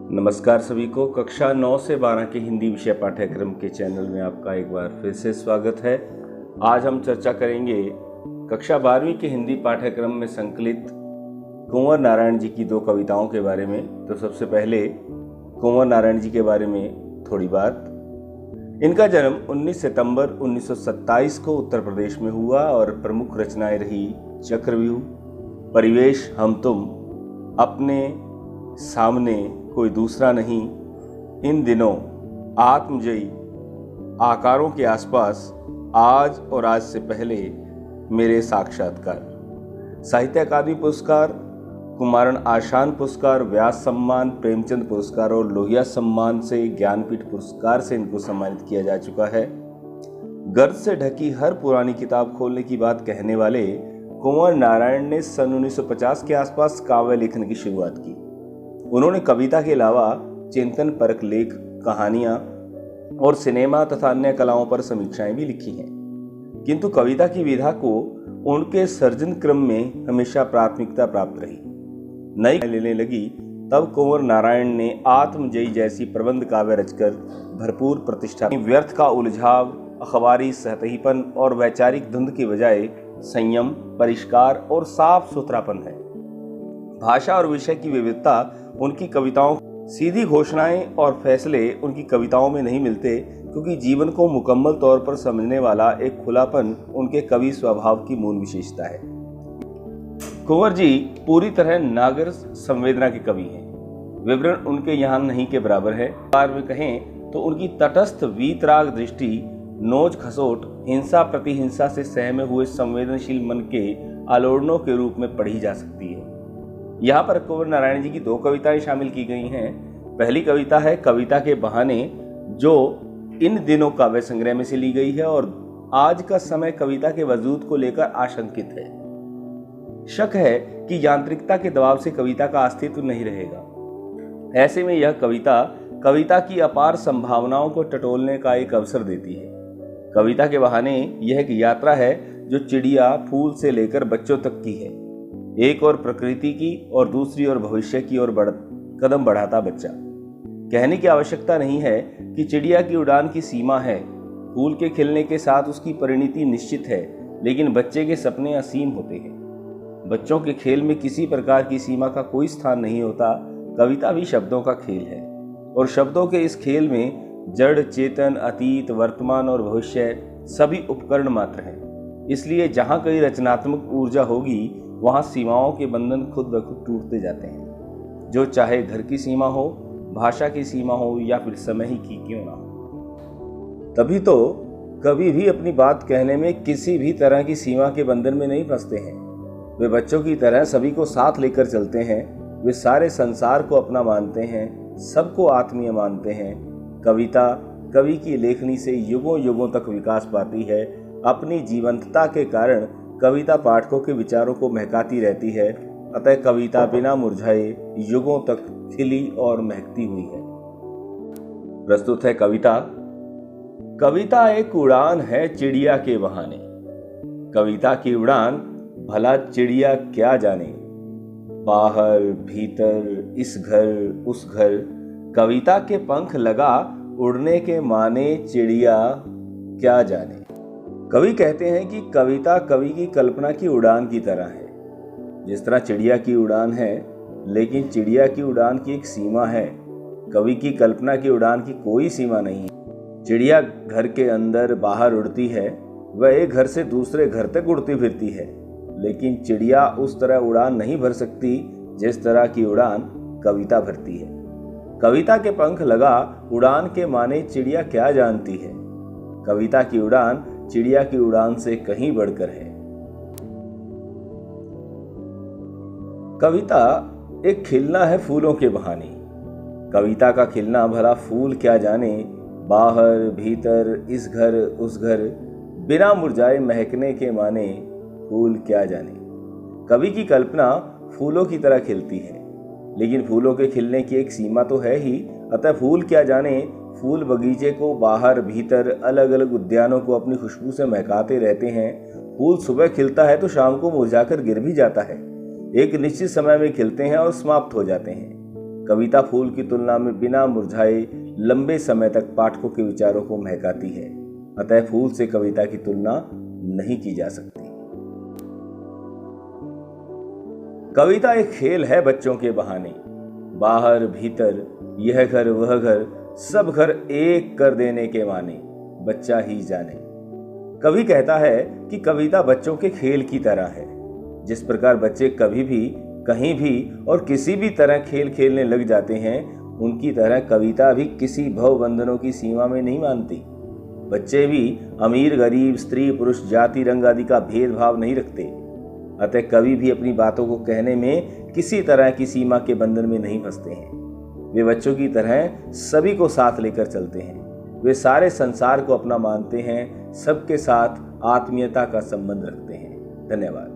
नमस्कार सभी को। कक्षा 9 से 12 के हिंदी विषय पाठ्यक्रम के चैनल में आपका एक बार फिर से स्वागत है। आज हम चर्चा करेंगे कक्षा 12वीं के हिंदी पाठ्यक्रम में संकलित कुंवर नारायण जी की दो कविताओं के बारे में। तो सबसे पहले कुंवर नारायण जी के बारे में थोड़ी बात। इनका जन्म 19 सितंबर 1927 को उत्तर प्रदेश में हुआ और प्रमुख रचनाएं रही चक्रव्यूह, परिवेश, हम तुम, अपने सामने कोई दूसरा नहीं, इन दिनों, आत्मजयी, आकारों के आसपास, आज और आज से पहले, मेरे साक्षात्कार। साहित्य अकादमी पुरस्कार, कुमारण आशान पुरस्कार, व्यास सम्मान, प्रेमचंद पुरस्कार और लोहिया सम्मान से ज्ञानपीठ पुरस्कार से इनको सम्मानित किया जा चुका है। गर्द से ढकी हर पुरानी किताब खोलने की बात कहने वाले कुंवर नारायण ने सन 1950 के आसपास काव्य लेखन की शुरुआत की। उन्होंने कविता के अलावा चिंतन परक लेख, कहानियां और सिनेमा तथा अन्य कलाओं पर समीक्षाएं भी लिखी हैं, किंतु कविता की विधा को उनके सर्जन क्रम में हमेशा प्राथमिकता प्राप्त रही। नई लेने लगी तब कुंवर नारायण ने आत्मजयी जैसी प्रबंध काव्य रचकर भरपूर प्रतिष्ठा। व्यर्थ का उलझाव, अखबारी सतहीपन और वैचारिक धुंध की बजाय संयम, परिष्कार और साफ सुथरापन है। भाषा और विषय की विविधता उनकी कविताओं, सीधी घोषणाएं और फैसले उनकी कविताओं में नहीं मिलते, क्योंकि जीवन को मुकम्मल तौर पर समझने वाला एक खुलापन उनके कवि स्वभाव की मूल विशेषता है। कुंवर जी पूरी तरह नागर संवेदना के कवि हैं। विवरण उनके यहाँ नहीं के बराबर है। बार में कहें तो उनकी तटस्थ वीतराग दृष्टि, नोच खसोट, हिंसा प्रतिहिंसा से सहमे हुए संवेदनशील मन के आलोड़नों के रूप में पढ़ी जा सकती है। यहाँ पर कुंवर नारायण जी की दो कविताएं शामिल की गई हैं। पहली कविता है कविता के बहाने, जो इन दिनों काव्य संग्रह में से ली गई है और आज का समय कविता के वजूद को लेकर आशंकित है। शक है कि यांत्रिकता के दबाव से कविता का अस्तित्व नहीं रहेगा। ऐसे में यह कविता की अपार संभावनाओं को टटोलने का एक अवसर देती है। कविता के बहाने यह एक यात्रा है जो चिड़िया, फूल से लेकर बच्चों तक की है। एक और प्रकृति की और दूसरी ओर भविष्य की ओर कदम बढ़ाता बच्चा। कहने की आवश्यकता नहीं है कि चिड़िया की उड़ान की सीमा है, फूल के खिलने के साथ उसकी परिणति निश्चित है, लेकिन बच्चे के सपने असीम होते हैं। बच्चों के खेल में किसी प्रकार की सीमा का कोई स्थान नहीं होता। कविता भी शब्दों का खेल है और शब्दों के इस खेल में जड़, चेतन, अतीत, वर्तमान और भविष्य सभी उपकरण मात्र हैं। इसलिए जहाँ कहीं रचनात्मक ऊर्जा होगी, वहाँ सीमाओं के बंधन खुद ब खुद टूटते जाते हैं। जो चाहे घर की सीमा हो, भाषा की सीमा हो या फिर समय ही की क्यों ना हो। तभी तो कभी भी अपनी बात कहने में किसी भी तरह की सीमा के बंधन में नहीं फंसते हैं। वे बच्चों की तरह सभी को साथ लेकर चलते हैं। वे सारे संसार को अपना मानते हैं, सबको आत्मीय मानते हैं। कविता कवि की लेखनी से युगों युगों तक विकास पाती है। अपनी जीवंतता के कारण कविता पाठकों के विचारों को महकाती रहती है। अतः कविता बिना मुरझाए युगों तक खिली और महकती हुई है। प्रस्तुत है कविता। कविता एक उड़ान है चिड़िया के बहाने। कविता की उड़ान भला चिड़िया क्या जाने। बाहर भीतर, इस घर उस घर, कविता के पंख लगा उड़ने के माने, चिड़िया क्या जाने। कवि कहते हैं कि कविता कवि की कल्पना की उड़ान की तरह है। जिस तरह चिड़िया की उड़ान है, लेकिन चिड़िया की उड़ान की एक सीमा है। कवि की कल्पना की उड़ान की कोई सीमा नहीं है। चिड़िया घर के अंदर बाहर उड़ती है, वह एक घर से दूसरे घर तक उड़ती फिरती है, लेकिन चिड़िया उस तरह उड़ान नहीं भर सकती जिस तरह की उड़ान कविता भरती है। कविता के पंख लगा उड़ान के माने, चिड़िया क्या जानती है। कविता की उड़ान चिड़िया की उड़ान से कहीं बढ़कर है। कविता एक खिलना है फूलों के बहाने। कविता का खिलना भला फूल क्या जाने। बाहर भीतर, इस घर उस घर, बिना मुरझाए महकने के माने, फूल क्या जाने। कवि की कल्पना फूलों की तरह खिलती है, लेकिन फूलों के खिलने की एक सीमा तो है ही। अतः फूल क्या जाने। फूल बगीचे को बाहर भीतर, अलग अलग उद्यानों को अपनी खुशबू से महकाते रहते हैं। फूल सुबह खिलता है तो शाम को मुरझाकर गिर भी जाता है। एक निश्चित समय में खिलते हैं और समाप्त हो जाते हैं। कविता फूल की तुलना में बिना मुरझाए लंबे समय तक पाठकों के विचारों को महकाती है। अतः फूल से कविता की तुलना नहीं की जा सकती। कविता एक खेल है बच्चों के बहाने, बाहर भीतर यह घर वह घर सब घर एक कर देने के माने, बच्चा ही जाने। कवि कहता है कि कविता बच्चों के खेल की तरह है। जिस प्रकार बच्चे कभी भी कहीं भी और किसी भी तरह खेल खेलने लग जाते हैं, उनकी तरह कविता भी किसी भव बंधनों की सीमा में नहीं मानती। बच्चे भी अमीर गरीब स्त्री पुरुष जाति रंग आदि का भेदभाव नहीं रखते। अतः कवि भी अपनी बातों को कहने में किसी तरह की सीमा के बंधन में नहीं फंसते हैं। वे बच्चों की तरह सभी को साथ लेकर चलते हैं। वे सारे संसार को अपना मानते हैं, सबके साथ आत्मीयता का संबंध रखते हैं। धन्यवाद।